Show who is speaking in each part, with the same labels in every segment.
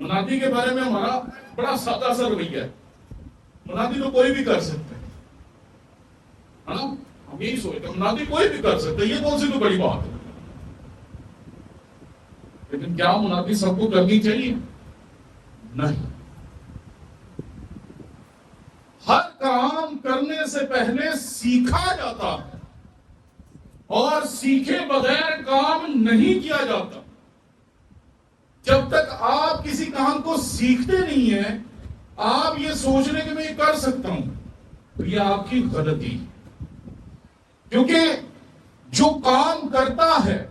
Speaker 1: منادی کے بارے میں ہمارا بڑا سادہ سا رویہ ہے، منادی تو کوئی بھی کر سکتا ہے نا، ہم یہی سوچتے ہیں منادی کوئی بھی کر سکتا ہے، یہ کون سی تو بڑی بات ہے. لیکن کیا منادی سب کو کرنی چاہیے؟ نہیں. ہر کام کرنے سے پہلے سیکھا جاتا ہے، اور سیکھے بغیر کام نہیں کیا جاتا. جب تک آپ کسی کام کو سیکھتے نہیں ہیں، آپ یہ سوچنے کہ میں یہ کر سکتا ہوں، تو یہ آپ کی غلطی. کیونکہ جو کام کرتا ہے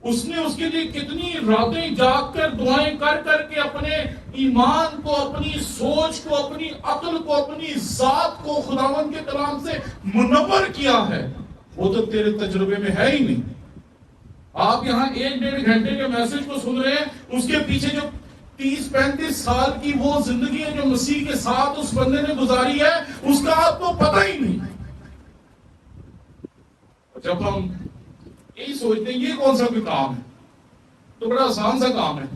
Speaker 1: اس نے اس کے لیے کتنی راتیں جاگ کر دعائیں کر کر کے اپنے ایمان کو، اپنی سوچ کو، اپنی عقل کو، اپنی ذات کو خداوند کے کلام سے منور کیا ہے، وہ تو تیرے تجربے میں ہے ہی نہیں. آپ یہاں 1-1.5 گھنٹے کے میسج کو سن رہے ہیں، اس کے پیچھے جو 30-35 سال کی وہ زندگی ہے جو مسیح کے ساتھ اس بندے نے گزاری ہے، اس کا آپ کو پتہ ہی نہیں. جب ہم یہی سوچتے ہیں یہ کون سا کوئی کام ہے، تو بڑا آسان سا کام ہے،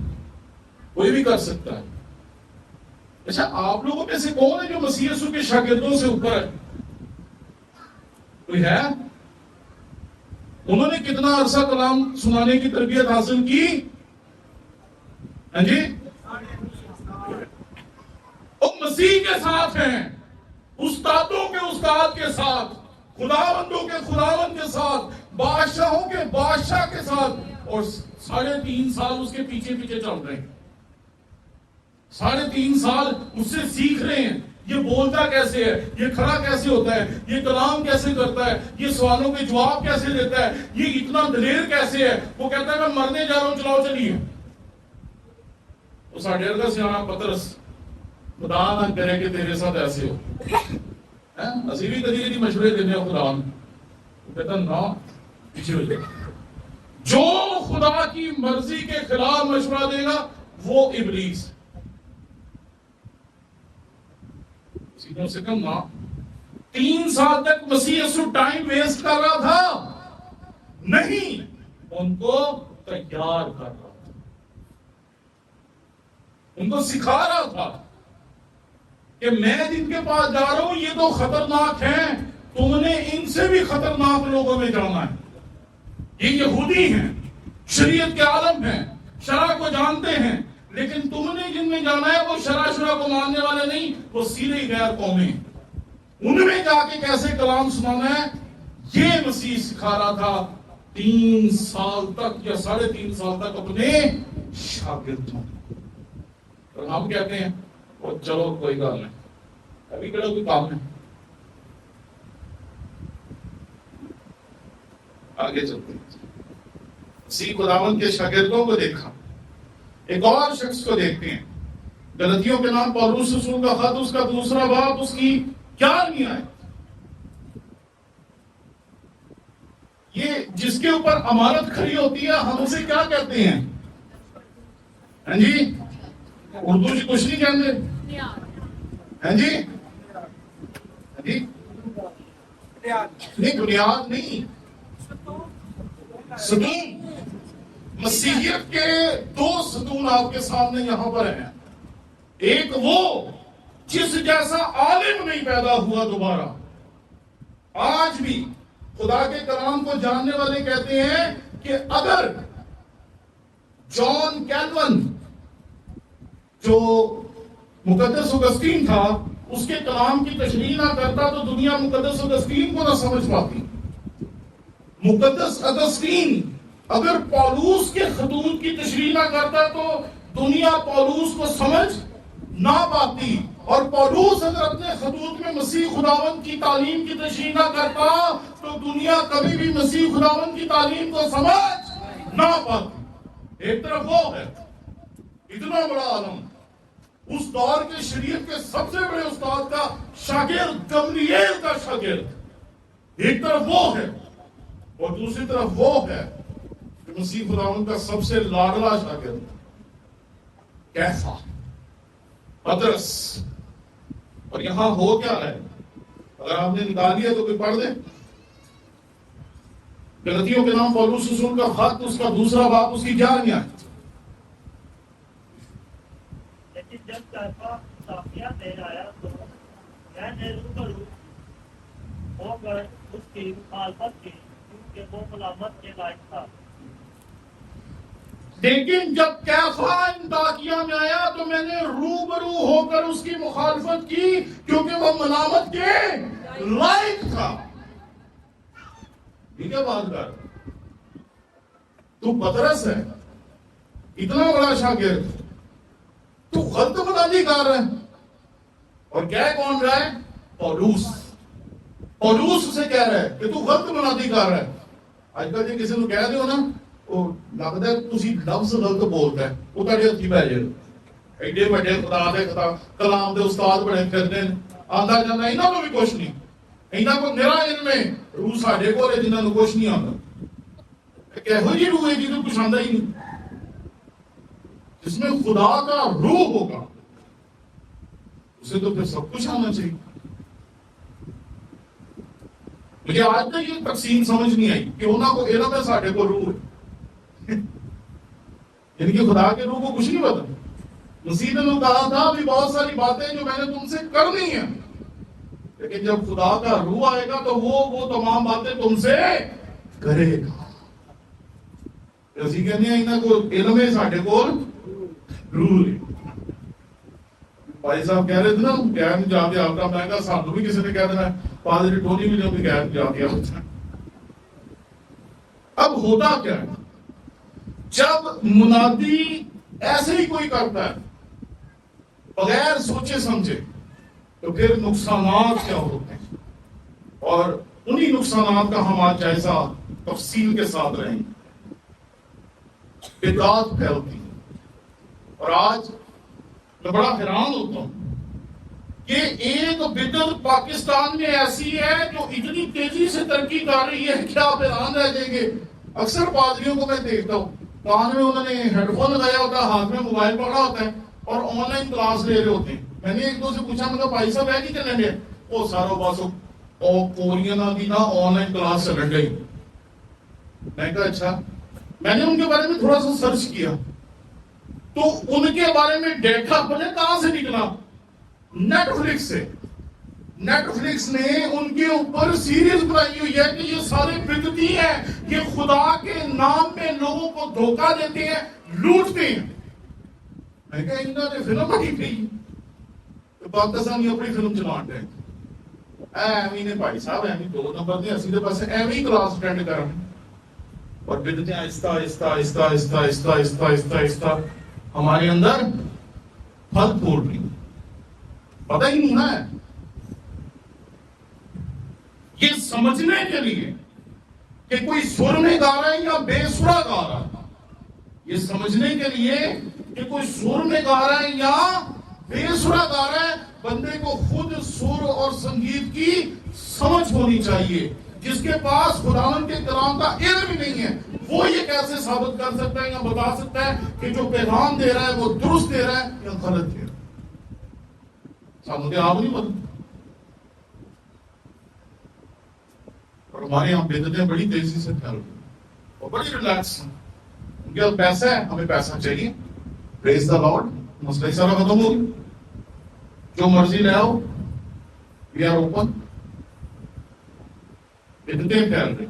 Speaker 1: کوئی بھی کر سکتا ہے. اچھا، آپ لوگوں میں سے کون ہے جو مسیح یسوع کے شاگردوں سے اوپر ہے؟ کوئی ہے؟ انہوں نے کتنا عرصہ کلام سنانے کی تربیت حاصل کی؟ ہاں جی، وہ مسیح کے ساتھ ہیں، استادوں کے استاد کے ساتھ، خداوندوں کے خداوند کے ساتھ، بادشاہوں کے بادشاہ کے ساتھ، اور 3.5 سال اس کے پیچھے پیچھے چل رہے ہیں. 3.5 سال اس سے سیکھ رہے ہیں، یہ بولتا کیسے ہے، یہ کھڑا کیسے ہوتا ہے، یہ کلام کیسے کرتا ہے، یہ سوالوں کے جواب کیسے دیتا ہے، یہ اتنا دلیر کیسے ہے. وہ کہتا ہے میں مرنے جا رہا ہوں، چلاؤ چلیے. وہ 1.5 کا سیاح پترس، خدا نہ کرے کہ تیرے ساتھ ایسے ہو. اسی بھی کدی کدی مشورے دینے ہو خدا نے. وہ کہتا نا پیچھے ہو جائے. جو خدا کی مرضی کے خلاف مشورہ دے گا وہ ابلیس. سیدھوں سے کم نا 3 سال تک مسیح یسوع ٹائم ویسٹ کر رہا تھا نہیں، ان کو تیار کر رہا تھا، ان کو سکھا رہا تھا کہ میں جن کے پاس جا رہا ہوں یہ تو خطرناک ہیں، تم نے ان سے بھی خطرناک لوگوں میں جانا ہے. یہ یہودی ہیں، شریعت کے عالم ہیں، شرع کو جانتے ہیں، لیکن تم نے جن میں جانا ہے وہ شرع کو ماننے والے نہیں، وہ سیدھے غیر قومی. ان میں جا کے کیسے کلام سنانا ہے یہ مسیح سکھا رہا تھا 3 سال تک یا 3.5 سال تک اپنے شاگردوں. اور ہم کہتے ہیں اور چلو کوئی گل نہیں، ابھی کہڑا کوئی کام ہے. آگے چلتے ہیں. مسیح خداوند کے شاگردوں کو دیکھا. ایک اور شخص کو دیکھتے ہیں، غلطیوں کے نام پولس رسول کا خط، اس کا 2 باب، اس کی 11ویں آیت. یہ جس کے اوپر امانت کھڑی ہوتی ہے ہم اسے کیا کہتے ہیں؟ ہاں جی، اردو جی کچھ نہیں کہتے. ہاں جی، نہیں بنیاد نہیں، ستون. مسیحیت کے 2 ستون آپ کے سامنے یہاں پر ہیں. ایک وہ جس جیسا عالم نہیں پیدا ہوا دوبارہ. آج بھی خدا کے کلام کو جاننے والے کہتے ہیں کہ اگر جان کیلون جو مقدس اگسطین تھا اس کے کلام کی تشریح نہ کرتا تو دنیا مقدس اگسطین کو نہ سمجھ پاتی. مقدس اگسطین اگر پولوس کے خطوط کی تشریح نہ کرتا تو دنیا پولوس کو سمجھ نہ پاتی، اور پولوس اگر اپنے خطوط میں مسیح خداوند کی تعلیم کی تشریح نہ کرتا تو دنیا کبھی بھی مسیح خداوند کی تعلیم کو سمجھ نہ پاتی. ایک طرف وہ ہے اتنا بڑا عالم، اس دور کے شریعت کے سب سے بڑے استاد کا شاگرد، گملییل کا شاگرد. ایک طرف وہ ہے اور دوسری طرف وہ ہے کہ مسیح خداوند کا سب سے لاڈلا شاگرد کیفا، پطرس. اور یہاں ہو کیا ہے؟ اگر آپ نے نکال لیا تو کوئی پڑھ دے. غلطیوں کے نام پولس رسول کا خط، اس کا 2 باب، اس کی 11ویں آیت.
Speaker 2: لیکن جب طائفہ صافیہ میں آیا تو میں نے روبرو ہو کر اس کی مخالفت کی کیونکہ وہ ملامت کے لائق تھا.
Speaker 1: لیکن جب کیفا انطاکیہ میں آیا تو میں نے روبرو ہو کر اس کی مخالفت کی کیونکہ وہ ملامت کے لائق تھا. یہ کیا بات کر تو پطرس ہے اتنا بڑا شاگرد تو غلط منادی کر رہا ہے اور کیا کون رہا ہے پولوس. پولوس اسے کہہ رہا ہے کہ تو غلط منادی کر رہا ہے. آج کل جی کسی کو کہہ دو نا وہ لگتا ہے تسی لفظ غلط بولتا ہے وہ تھوڑے ہاتھی پی جائے. ایڈے بڑے خدا دے خدا کلام دے استاد بڑے پھرتے ہیں آندا جانا انہاں کو بھی کچھ نہیں. انہاں کو نرا علم ہے روح ساڈے کول ہے جنہاں کو کچھ نہیں آندا. کہو جی روح ہے جنہوں کچھ آندا ہی نہیں. جس میں خدا کا روح ہوگا اسے تو پھر سب کچھ آنا چاہیے. مجھے آج تک یہ تقسیم سمجھ نہیں آئی کہ انہوں کو علم ہے ساڈے کو روح ہے یعنی کہ خدا کے روح کو کچھ نہیں پتا. مسیح نے کہا تھا بھی بہت ساری باتیں جو میں نے تم سے کرنی ہیں لیکن جب خدا کا روح آئے گا تو وہ تمام باتیں تم سے کرے گا. اسی کہنے ہیں انہوں کو علم ہے ساڈے کو روح ہے. بھائی صاحب کہہ رہے تھے نا غیر نجات یافتہ میں کہا سانو بھی کسی نے کہہ دینا ہے پادری ٹونی بھی بھی غیر نجات یافتہ. اب ہوتا کیا ہے جب منادی ایسے ہی کوئی کرتا ہے بغیر سوچے سمجھے تو پھر نقصانات کیا ہوتے ہیں اور انہی نقصانات کا ہم آج جائزہ تفصیل کے ساتھ رہیں گے. بدعات پھیلتی اور آج میں بڑا حیران ہوتا ہوں کہ ایک بدعت پاکستان میں ایسی ہے جو اتنی تیزی سے ترقی کر رہی ہے کہ آپ حیران رہ جائیں گے. اکثر پادریوں کو میں دیکھتا ہوں کان میں انہوں نے ہیڈ فون لگایا ہوتا ہے ہاتھ میں موبائل پکڑا ہوتا ہے اور آن لائن کلاس لے رہے ہوتے ہیں. میں نے ایک دو سے پوچھا میں کہا بھائی صاحب ہے نہیں چلیں گے وہ سارا بس کوریاں کی نا آن لائن کلاس چلن گئی. میں کہا اچھا. میں نے ان کے بارے میں تھوڑا سا سرچ کیا تو ان کے بارے میں ڈیٹا پتہ کہاں سے نکلا نیٹ فلکس سے. نیٹ فلکس نے ان کے اوپر سیریز بنائی ہوئی ہے کہ یہ سارے بدعتی ہیں یہ خدا کے نام میں لوگوں کو دھوکہ دیتے ہیں لوٹتے ہیں. میں کہا انہوں نے فلم بنی تھی تو پاکستانی اپنی فلم چلان رہے ایویں نے بھائی صاحب ایویں 2 نمبر دے اسی دے پاس ایویں کلاس اٹینڈ کر اور بدعتیں آہستہ آہستہ آہستہ آہستہ آہستہ آہستہ آہستہ آہستہ ہمارے اندر پھل پھوڑ رہی. پتہ ہی نہیں ہے یہ سمجھنے کے لیے کہ کوئی سر میں گا رہا ہے یا بے سرا گا رہا ہے. یہ سمجھنے کے لیے کہ کوئی سر میں گا رہا ہے یا بے سرا گا رہا ہے بندے کو خود سر اور سنگیت کی سمجھ ہونی چاہیے. جس کے پاس خداوند کے کلام کا علم ہی نہیں ہے وہ یہ کیسے ثابت کر سکتا ہے یا بتا سکتا ہے کہ جو پیغام دے رہا ہے وہ درست دے رہا ہے یا غلط دے رہا ہے. سامنے کے آپ نہیں پتا. اور ہمارے یہاں بدعتیں بڑی تیزی سے پھیل رہی ہیں اور بڑی ریلیکس ہیں. ان کے پاس پیسہ ہے ہمیں پیسہ چاہیے پریز دا لارڈ مسئلہ سارا ختم ہو گیا جو مرضی لے آؤ وی آر اوپن. بدعتیں پھیل رہی.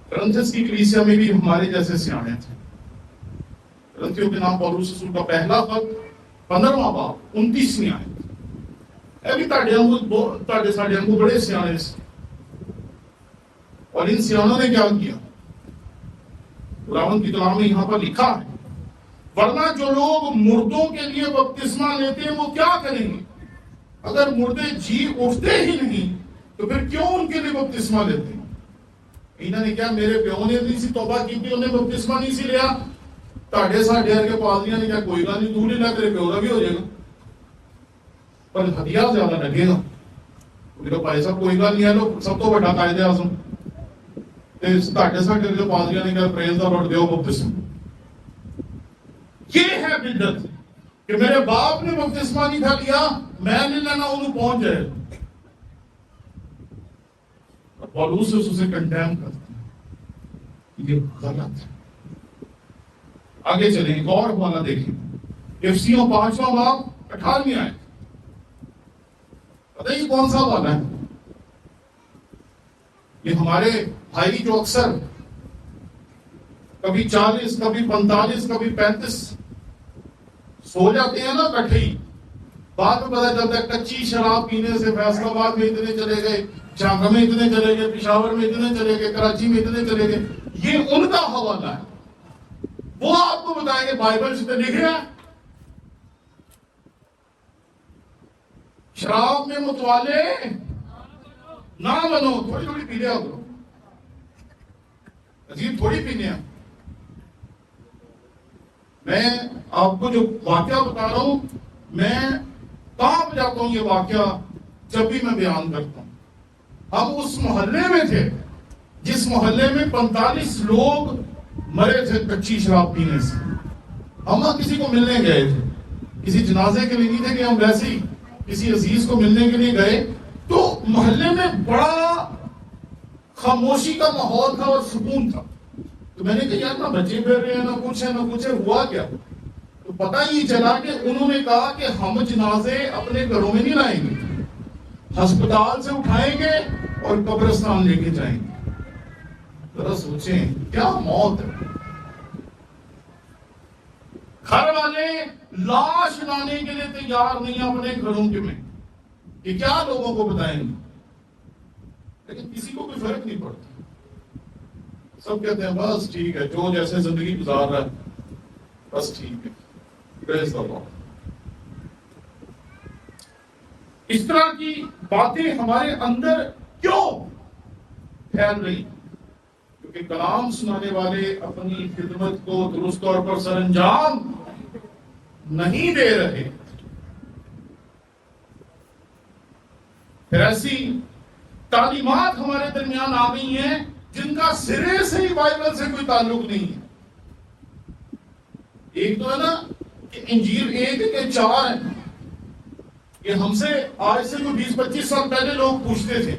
Speaker 1: کرنتھس کی کلیسیا میں بھی ہمارے جیسے سیانے تھے. کرنتھیوں کے نام پولس رسول کا پہلا خط 15واں باب 29ویں آیت. ابھی تاڑے ساڑے ہم کو بڑے سیانے سے اور ان سیانوں نے کیا کیا خداوند کی کلام میں یہاں پر لکھا ہے ورنہ جو لوگ مردوں کے لیے بپتسمہ لیتے ہیں وہ کیا کریں گے. اگر مردے جی اٹھتے ہی نہیں تو پھر کیوں ان کے لیے بپتسمہ لیتے ہیں. انہوں نے کیا میرے پیو نے نہیں سی توبہ کی تھی انہیں بپتسمہ نہیں سی لیا تاڑے ساڑے کے پادریاں نے کیا کوئی گل نہیں تو لے لیا تیرے پیو کا بھی ہو جائے گا پر ہتھیار زیادہ لگے گا. میرے بھائی صاحب کوئی گل نہیں ہے لو سب تو بڑا قائد اعظم تاڑے ساڑے کے پادریاں نے کیا پریز دا لارڈ دیو بپتسمہ. یہ ہے بدعت کہ میرے باپ نے بپتسمہ نہیں تھا لیا میں نہیں لینا انہوں پہنچ جائے. پولس اسے کنڈیم کرتا ہے یہ غلط ہے. آگے چلیں ایک اور حوالہ دیکھیں، افسیوں 5واں باب 18ویں آیت. پتہ یہ کون سا حوالہ ہے؟ یہ ہمارے بھائی جو اکثر کبھی 40 کبھی 45 کبھی 35 سو جاتے ہیں نا کٹھے ہی، بعد میں پتہ چلتا ہے کچی شراب پینے سے فیصل آباد میں اتنے چلے گئے، چانگا میں اتنے چلے گئے، پشاور میں اتنے چلے گئے، کراچی میں اتنے چلے گئے. یہ ان کا حوالہ ہے، وہ آپ کو بتائیں گے بائبل سے لکھے ہیں. شراب میں متوالے نہ بنو، تھوڑی تھوڑی پی لیا کرو، عجیب تھوڑی پینے ہیں. میں آپ کو جو واقعہ بتا رہا ہوں، میں کہاں جاتا ہوں یہ واقعہ جب بھی میں بیان کرتا ہوں. ہم اس محلے میں تھے جس محلے میں 45 لوگ مرے تھے کچی شراب پینے سے. ہم کسی کو ملنے گئے تھے، کسی جنازے کے لیے نہیں تھے کہ ہم ویسے ہی کسی عزیز کو ملنے کے لیے گئے. تو محلے میں بڑا خاموشی کا ماحول تھا اور سکون تھا. تو میں نے کہا یار نہ بچے پھر رہے ہیں نہ کچھ ہے نہ کچھ ہے، ہوا کیا؟ تو پتہ یہ چلا کہ انہوں نے کہا کہ ہم جنازے اپنے گھروں میں نہیں لائیں گے، ہسپتال سے اٹھائیں گے اور قبرستان لے کے جائیں گے. ذرا سوچیں کیا موت ہے. گھر والے لاش لانے کے لیے تیار نہیں اپنے گھروں کے میں، کہ کیا لوگوں کو بتائیں گے. لیکن کسی کو کوئی فرق نہیں پڑتا، سب کہتے ہیں بس ٹھیک ہے، جو جیسے زندگی گزار رہا ہے بس ٹھیک ہے. پریز دی لارڈ. اس طرح کی باتیں ہمارے اندر کیوں پھیل رہی؟ کیونکہ کلام سنانے والے اپنی خدمت کو درست طور پر سر انجام نہیں دے رہے. پھر ایسی تعلیمات ہمارے درمیان آ گئی ہیں جن کا سرے سے ہی بائبل سے کوئی تعلق نہیں ہے. ایک تو ہے نا کہ انجیل 1 کے 4 ہیں. یہ ہم سے آج سے کوئی 20-25 سال پہلے لوگ پوچھتے تھے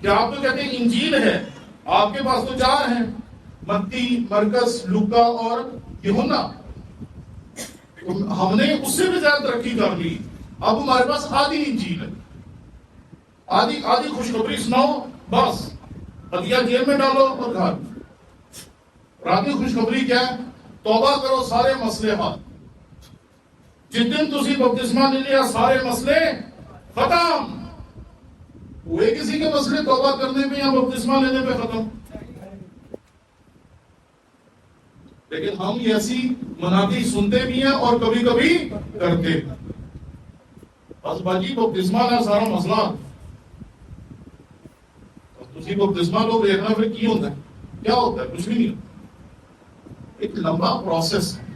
Speaker 1: کہ آپ تو کہتے ہیں انجیل ہے، آپ کے پاس تو 4 ہیں، متی، مرکز، لوکا اور یوحنا. ہم نے اس سے بھی زیادہ ترقی کر لی. اب ہمارے پاس آدھی انجیل ہے، آدھی خوشخبری سناؤ بس، ہدیہ جیب میں ڈالو اور گھر. اور آدھی خوشخبری کیا ہے؟ توبہ کرو سارے مسئلے حل. جس دن تسی بپتسمہ لے لیا سارے مسئلے ختم. ہوئے کسی کے مسئلے توبہ کرنے میں یا بپتسمہ لینے پہ ختم؟ لیکن ہم ایسی منادی سنتے بھی ہیں اور کبھی کبھی کرتے. بس باجی بپتسمہ کا سارا مسئلہ. تسی بپتسمہ لوگ دیکھنا پھر کی ہوتا ہے؟ کیا ہوتا ہے؟ کچھ بھی نہیں ہوتا. ایک لمبا پروسیس ہے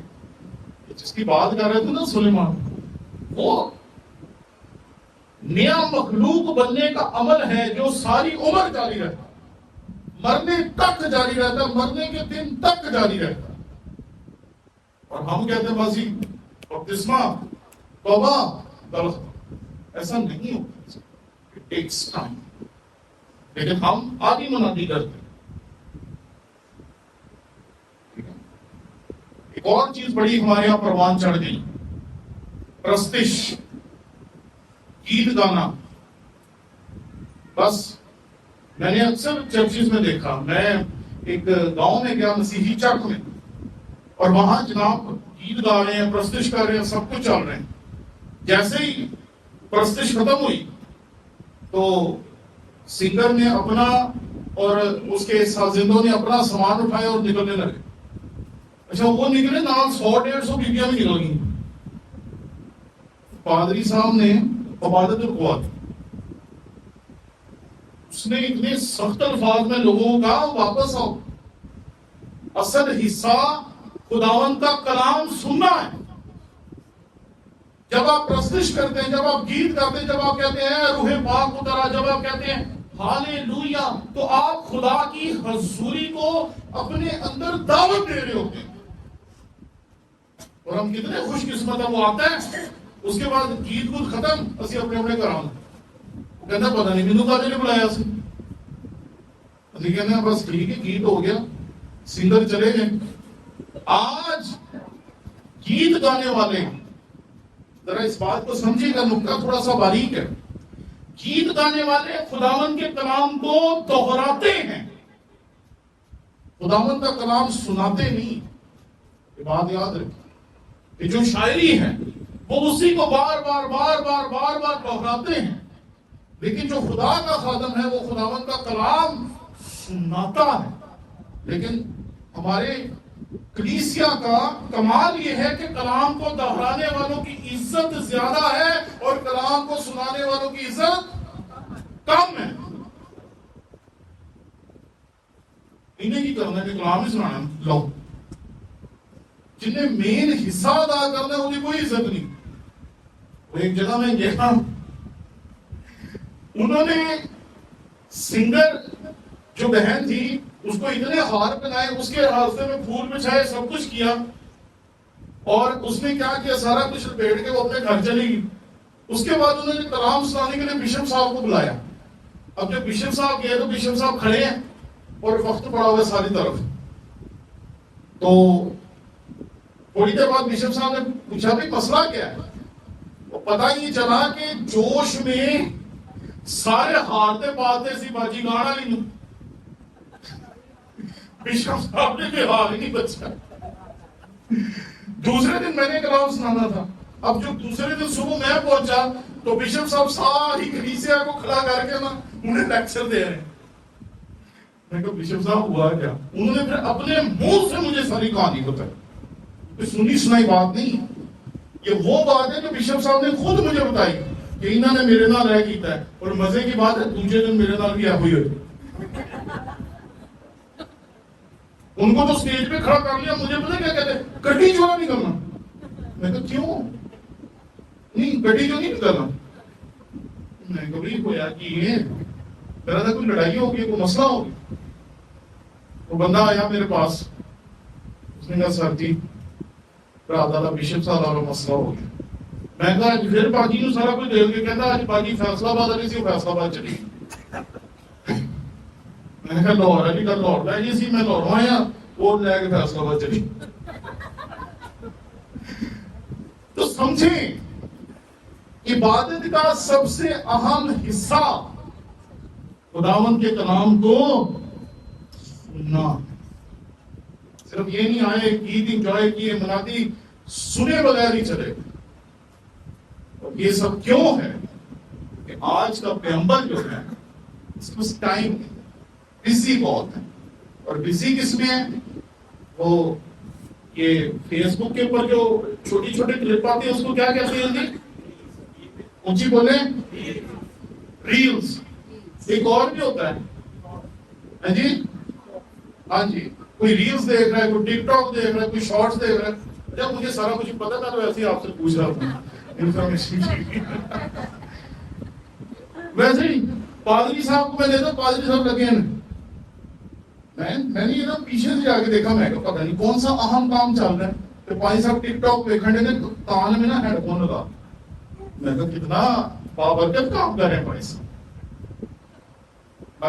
Speaker 1: جس کی بات کر رہے تھے نا سلیمان، وہ نیا مخلوق بننے کا عمل ہے جو ساری عمر جاری رہتا، مرنے تک جاری رہتا، مرنے کے دن تک جاری رہتا. اور ہم کہتے ہیں بازی بپتسمہ توبہ غلط. ایسا نہیں ہوتا. It takes time. لیکن ہم آدھی منادی کرتے ہیں. ایک اور چیز بڑی ہمارے یہاں پروان چڑھ گئی، پرستش، گیت گانا. بس میں نے اکثر چرچز میں دیکھا، میں ایک گاؤں میں گیا مسیحی چرچ میں، اور وہاں جناب گیت گا رہے ہیں، پرستش کر رہے ہیں، سب کچھ چل رہے ہیں. جیسے ہی پرستش ختم ہوئی تو سنگر نے اپنا اور اس کے سازندوں نے اپنا سامان اٹھایا اور نکلنے لگے. اچھا وہ نکلے نال 100-150 بیویاں بھی نکل گئی. پادری صاحب نے عبادت رکوا دی. اس نے اتنے سخت الفاظ میں لوگوں کا واپس آؤ، اصل حصہ خداوند کا کلام سننا ہے. جب آپ پرستش کرتے ہیں، جب آپ گیت گاتے ہیں، جب آپ کہتے ہیں روح پاک اترا، جب آپ کہتے ہیں ہالےلویا، تو آپ خدا کی حضوری کو اپنے اندر دعوت دے رہے ہوتے ہیں. اور ہم کتنے خوش قسمت ہیں، وہ آتا ہے اس کے بعد گیت گود ختم، اسی اپنے اپنے گھراں کہنا پتہ نہیں مینوں کاہدے نے بلایا سی. اسی کہتے ہیں بس ٹھیک ہے گیت ہو گیا، سنگر چلے گئے. آج گیت گانے والے ہیں، ذرا اس بات کو سمجھے گا، نقطہ تھوڑا سا باریک ہے. گیت گانے والے خداوند کے کلام کو دہراتے ہیں، خداوند کا کلام سناتے نہیں. یہ بات یاد رکھیں کہ جو شاعری ہے وہ اسی کو بار بار بار بار بار بار دہراتے ہیں، لیکن جو خدا کا خادم ہے وہ خداوند کا کلام سناتا ہے. لیکن ہمارے کلیسیا کا کمال یہ ہے کہ کلام کو دہرانے والوں کی عزت زیادہ ہے اور کلام کو سنانے والوں کی عزت کم ہے. انہیں کی کرنا ہے کہ کلام ہی سنانا لو، جنہیں مین حصہ ادا کرنا ہے انہیں کوئی عزت نہیں. وہ ایک جگہ میں گیا، انہوں نے سنگر جو بہن تھی اس کو اتنے ہار پہنائے، اس کے راستے میں پھول بچھائے، سب کچھ کیا، اور اس نے کیا کیا، سارا کچھ لپیٹ کے وہ اپنے گھر چلی گئی. اس کے بعد انہوں نے کلام سنانے کے لیے بشپ صاحب کو بلایا. اب جب بشپ صاحب گئے تو بشپ صاحب کھڑے ہیں اور وقت پڑا ہوا ہے ساری طرف. تو تھوڑی دیر بعد بشپ صاحب نے پوچھا بھی مسئلہ کیا ہے. وہ پتہ یہ چلا کہ جوش میں سارے ہارتے پاتے سی باجی گانا نہیں. بشپ صاحب نے بھی حال ہی نہیں بچا. دوسرے دن میں نے کلام سنانا تھا. اب جو دوسرے دن صبح میں پہنچا تو بشپ صاحب ساری کلیسیا کو کھڑا کر کے نا انہیں لیکچر دے رہے ہیں. میں کہا بشپ صاحب ہوا کیا؟ انہوں نے پھر اپنے منہ سے مجھے ساری کہانی بتائی. کوئی سنی سنائی بات نہیں، یہ وہ بات ہے جو بشپ صاحب نے خود مجھے بتائی کہ انہوں نے میرے نال رہ کیتا ہے. اور مزے کی بات ہے دوسرے دن میرے نال بھی ہوئی ہوئی. ان کو تو سٹیج پہ کھڑا کر لیا، مجھے پتہ کیا کہتے ہیں، گڈی چورا نہیں کرنا. میں کہا کیوں؟ نہیں گڈی جو نہیں نکلنا. میں کہا بھی کوئی کی ہے، میرا تھا کوئی لڑائی ہوگی، کوئی مسئلہ ہوگی. وہ بندہ آیا میرے پاس، اس نے کہا سر جی رات والا بشپ صاحب والا مسئلہ ہو گیا. میں کہا پھر باجی نو سارا کچھ دے کے کہتا آج باجی فیصلہ آباد والی سی، فیصلہ آباد چلی. میں نے کہا لاہور والی کا لاہور لے گئی سی، میں لاہور آیا وہ لے کے فیصلہ آباد چلی. تو سمجھیں عبادت کا سب سے اہم حصہ خداوند کے کلام کو سننا. صرف یہ نہیں آئے گیت انجوائے کیے منادی سنے بغیر ہی چلے. اور یہ سب کیوں ہے کہ آج کا پیغمبر جو ہے اس کو ٹائم بزی بہت ہے. اور بزی کس میں ہے؟ وہ یہ فیس بک کے اوپر جو چھوٹی چھوٹی کلپ آتی ہے اس کو کیا کہتے ہیں جی؟ اونچی بولے ریلز. ایک اور بھی ہوتا ہے جی، ہاں جی، کوئی ریلز دیکھ رہا ہے، کوئی ٹک ٹاک دیکھ رہا ہے، کوئی شارٹس دیکھ رہا ہے. جب مجھے سارا کچھ پتا تھا تو ایسے ہی آپ سے پوچھ رہا تھا انفارمیشن کی. ویسے ہی پادری صاحب کو میں دیتا ہوں، پادری صاحب لگے ہیں. میں نے یہ نا پیچھے سے جا کے دیکھا، میں پتا نہیں کون سا اہم کام چل رہا ہے. تو پادری صاحب ٹک ٹاک پہ کھڑے نے کان میں نا ہیڈ فون لگا. میں کہا کتنا بابرکت کام کر رہے ہیں بھائی صاحب.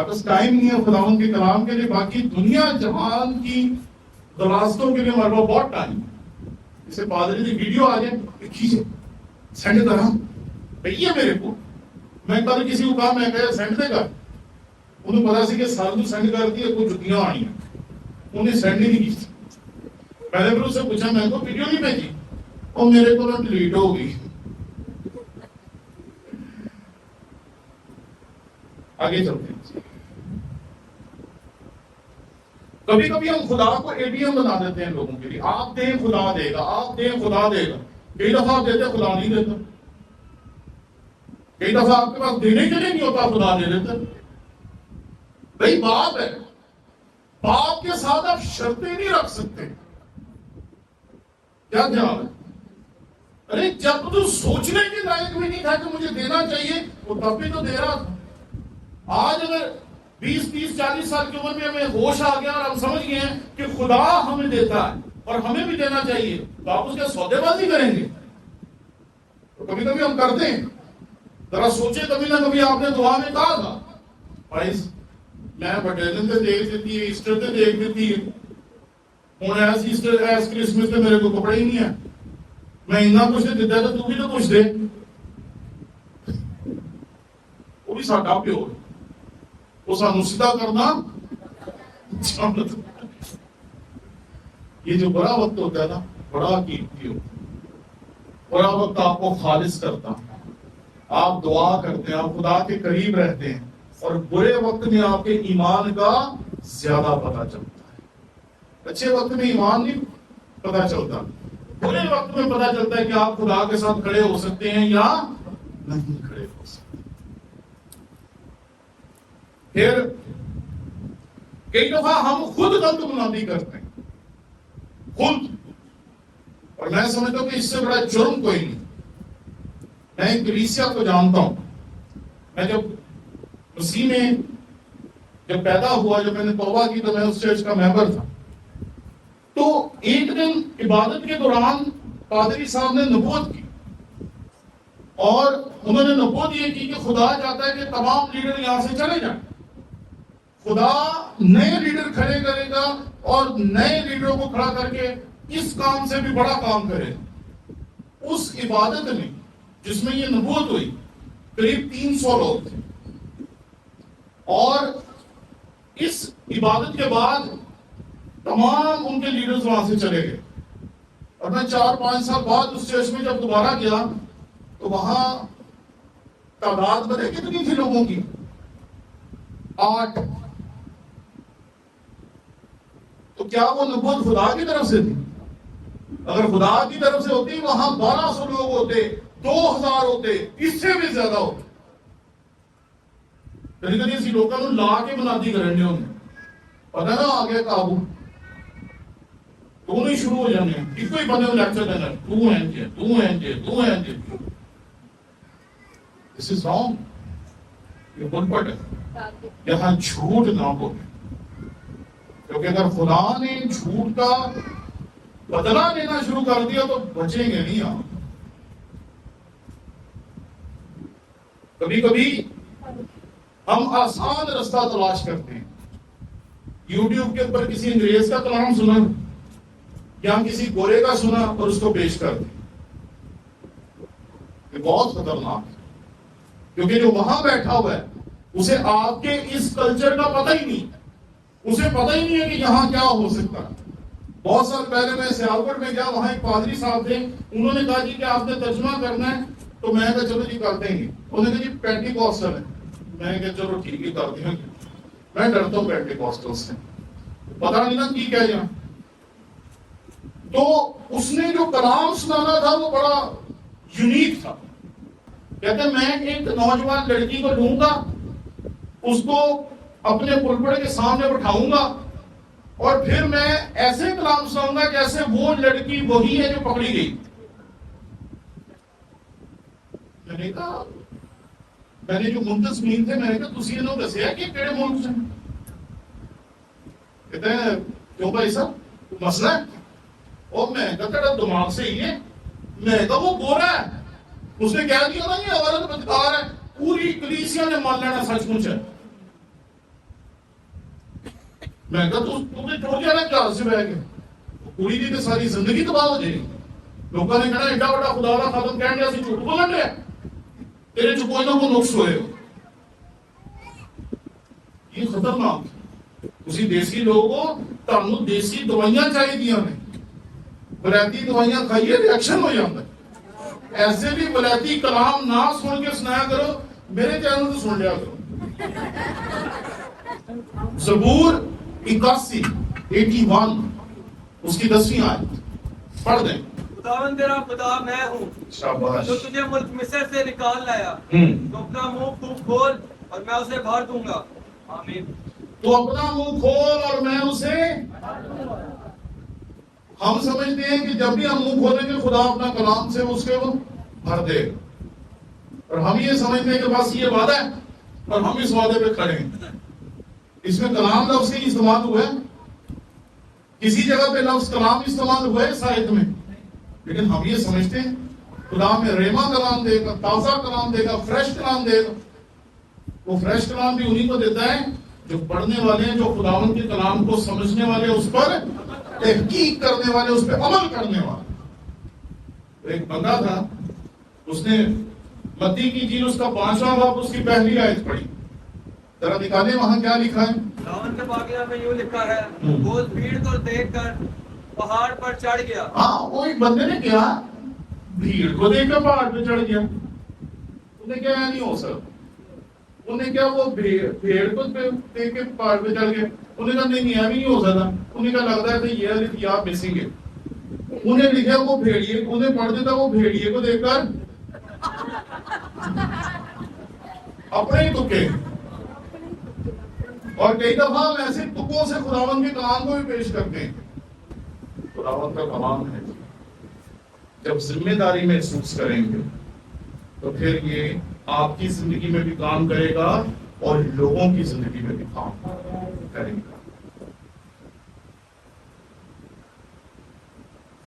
Speaker 1: بس ٹائم نہیں ہے خداوند کے کلام کے لیے. باقی دنیا جہان کی دراستوں کے لیے ہمارے پاس بہت ٹائم. اسے پادری کی ویڈیو آ جائے کھینچے سینڈ کرا بھیا میرے کو. میں کل کسی کو کہا میں کہا سینڈ دے گا، انہیں پتا سی کہ سال تو سینڈ کر دیا کوئی جتیاں آنی ہیں، انہیں سینڈ ہی نہیں کی. پہلے پھر اس سے پوچھا میں کو ویڈیو نہیں بھیجی، اور میرے کو ڈیلیٹ ہو گئی. آگے چلتے ہیں. کبھی کبھی ہم خدا کو اے ٹی ایم بنا دیتے ہیں لوگوں کے لیے. آپ دیں خدا دے گا، آپ دیں خدا دے گا. کئی دفعہ آپ دیتے خدا نہیں دیتا. کئی دفعہ آپ کے پاس دینے کے لیے نہیں ہوتا، خدا دے دیتا. بھائی باپ ہے، باپ کے ساتھ آپ شرطیں نہیں رکھ سکتے. کیا خیال ہے؟ ارے جب تو سوچنے کے لائق بھی نہیں تھا کہ مجھے دینا چاہیے، وہ تب بھی تو دے رہا تھا. آج اگر 20-30-40 سال کی عمر میں ہمیں ہوش آ گیا اور ہم سمجھ گئے ہیں کہ خدا ہمیں دیتا ہے اور ہمیں بھی دینا چاہیے، تو آپ اس کے سودے بازی کریں گے. تو کبھی کبھی ہم کرتے ہیں. ذرا سوچے کبھی نہ کبھی آپ نے دعا میں کہا تھا بھائی میں بٹیلن سے دیکھ دیتی ہے، ایسٹر سے دیکھ دیتی ہے، ہوں ایس ایسٹر ایس کرسمس سے میرے کو کپڑے ہی نہیں ہے. میں اتنا کچھ نہیں دیتا تو بھی تو کچھ دے. وہ بھی ساڈا پیو وہ سانو سیدھا کرنا. یہ جو بڑا وقت ہوتا ہے نا بڑا قیمتی ہوتا ہے. بڑا وقت آپ کو خالص کرتا ہے, آپ دعا کرتے ہیں, آپ خدا کے قریب رہتے ہیں, اور برے وقت میں آپ کے ایمان کا زیادہ پتہ چلتا ہے. اچھے وقت میں ایمان نہیں پتہ چلتا, برے وقت میں پتہ چلتا ہے کہ آپ خدا کے ساتھ کھڑے ہو سکتے ہیں یا نہیں کھڑے ہو سکتے. پھر کئی دفعہ ہم خود غلط منادی کرتے ہیں, خود. اور میں سمجھتا ہوں کہ اس سے بڑا جرم کوئی نہیں. میں ایک کلیسیا کو جانتا ہوں. میں جب مسیح میں جب پیدا ہوا, جب میں نے توبہ کی تو میں اس چرچ کا ممبر تھا. تو ایک دن عبادت کے دوران پادری صاحب نے نبوت کی, اور انہوں نے نبوت یہ کی کہ خدا چاہتا ہے کہ تمام لیڈر یہاں سے چلے جائیں. خدا نئے لیڈر کھڑے کرے گا اور نئے لیڈروں کو کھڑا کر کے اس کام سے بھی بڑا کام کرے. اس عبادت میں جس میں یہ نبوت ہوئی قریب 300 لوگ تھے, اور اس عبادت کے بعد تمام ان کے لیڈرز وہاں سے چلے گئے. اور میں 4-5 سال بعد اس چرچ میں جب دوبارہ گیا تو وہاں تعداد بڑے کتنی تھی لوگوں کی, 8. تو کیا وہ نبوت خدا کی طرف سے تھی؟ اگر خدا کی طرف سے ہوتی وہاں 1200 لوگ ہوتے, 2000 ہوتے, اس سے بھی زیادہ ہوتے. کہیں کہیں اسی لوگوں کو لا کے منادی کرنے ہونے پتہ نا آگے قابو تو نہیں شروع ہو جانے ہیں. اس کو ہی بندے لیکچر دینا, تو ہیں جے, تو ہیں جے, تو ہیں جے. This is wrong. یہ بن پٹ ہے. یہاں جھوٹ نہ بولے, کیونکہ اگر خدا نے جھوٹ کا بدلہ لینا شروع کر دیا تو بچیں گے نہیں آپ. کبھی کبھی ہم آسان رستہ تلاش کرتے ہیں. یوٹیوب کے اوپر کسی انگریز کا کلام سنا یا کسی گورے کا سنا اور اس کو پیش کر دیں. یہ بہت خطرناک ہے, کیونکہ جو وہاں بیٹھا ہوا ہے اسے آپ کے اس کلچر کا پتہ ہی نہیں. اسے پتہ ہی نہیں ہے کہ یہاں کیا ہو سکتا ہے. بہت سال پہلے میں سیالکوٹ میں گیا, وہاں ایک پادری صاحب تھے, انہوں نے کہا جی کہ آپ نے ترجمہ کرنا ہے, تو میں کہا چلو جی کر دیں گے. انہوں نے کہا جی پینٹیکوسٹل ہے. میں کہا چلو ٹھیک ہی کر دیں گے. میں ڈرتا ہوں پینٹیکوسٹل سے, پتہ نہیں نا کی کہہ جائیں. تو اس نے جو کلام سنانا تھا وہ بڑا یونیک تھا. کہتے میں ایک نوجوان لڑکی کو لوں گا, اس کو اپنے پلپڑ کے سامنے بٹھاؤں گا, اور پھر میں ایسے کلام سناؤں گا جیسے وہ لڑکی وہی ہے جو پکڑی گئی. میں نے کہا, میں نے جو منتظمین تھے میں نے کہا تسی انہوں دسیا کہ کیڑے ملک سے. کہتے ہیں کیوں بھائی صاحب مسئلہ ہے؟ اور میں کہا تیرا دماغ سے ہی ہے. میں کہا وہ گورا ہے, اس نے کہہ دیا نا یہ عورت بدکار ہے, پوری کلیسیا نے مان لینا سچ مچ ہے. میں کہا تو چھوڑ جانا جہاز سے بہ کے, پوری دی تو ساری زندگی تباہ ہو جائے گی. لوگوں نے کہنا ایڈا بڑا خدا کا خادم کہنے اسی جھوٹ بولن رہے, تیرے چ کوئی نہ کوئی نقص ہوئے گا. یہ خطرناک ہے. اسی دیسی لوگوں تانوں دیسی دوائیاں چاہیے دیا نے, ولایتی دوائیاں کھائیے ریئیکشن ہو جاتا ہے. ایسے بھی ولایتی کلام نہ سن کے سنایا کرو, میرے چینل سے سن لیا کرو. زبور 81 اس کی 10ویں آیت پڑھ دیں.
Speaker 3: خداوند تیرا خدا میں ہوں
Speaker 1: شاباش,
Speaker 3: جو تجھے ملک مصر سے نکال لایا. تو اپنا منہ خوب کھول اور میں اسے بھر دوں گا. آمین.
Speaker 1: تو اپنا منہ کھول اور میں اسے. ہم سمجھتے ہیں کہ جب بھی ہم منہ کھولیں گے خدا اپنا کلام سے اس کے وہ بھر دے گا, اور ہم یہ سمجھتے ہیں کہ بس یہ وعدہ ہے اور ہم اس وعدے پہ کھڑے ہیں. اس میں کلام لفظ ہی استعمال ہوا ہے, کسی جگہ پہ لفظ کلام استعمال ہوا ہے سائد میں, لیکن ہم یہ سمجھتے ہیں خدا میں ریما کلام دے گا, تازہ کلام دے گا, فریش کلام دے گا. وہ فریش کلام بھی انہی کو دیتا ہے جو پڑھنے والے ہیں, جو خداوند کے کلام کو سمجھنے والے, اس پر تحقیق کرنے والے, اس پہ عمل کرنے والے. ایک بندہ تھا, اس نے متی کی انجیل اس کا 5واں باب اس کی پہلی آیت پڑھی. ذرا نکالیں وہاں کیا لکھا ہے.
Speaker 3: داون کے باقیہ میں یوں لکھا ہے, وہ اس بھیڑ کو دیکھ کر پہاڑ پر چڑھ گیا.
Speaker 1: ہاں, وہ ایک بندے نے کیا, بھیڑ کو دیکھ کر پہاڑ پہ چڑھ گیا. انہیں کیا نہیں ہو سکتا, انہیں کیا وہ بھیڑ کو دیکھ کے پہاڑ پہ چڑھ گئے. انہیں کہا نہیں یہ بھی نہیں ہو سکتا. انہیں کہا لگتا ہے کہ یہ الف یا مسنگ ہے. انہیں لکھا وہ بھیڑیے, انہیں پڑھ دیتا وہ بھیڑیے کو دیکھ کر اپنے ہی تکے. اور کئی دفعہ ہم ایسے تکوں سے خداوند کے کلام کو بھی پیش کرتے ہیں. خداوند کا کلام ہے, جب ذمہ داری محسوس کریں گے تو پھر یہ آپ کی زندگی میں بھی کام کرے گا اور لوگوں کی زندگی میں بھی کام کرے گا.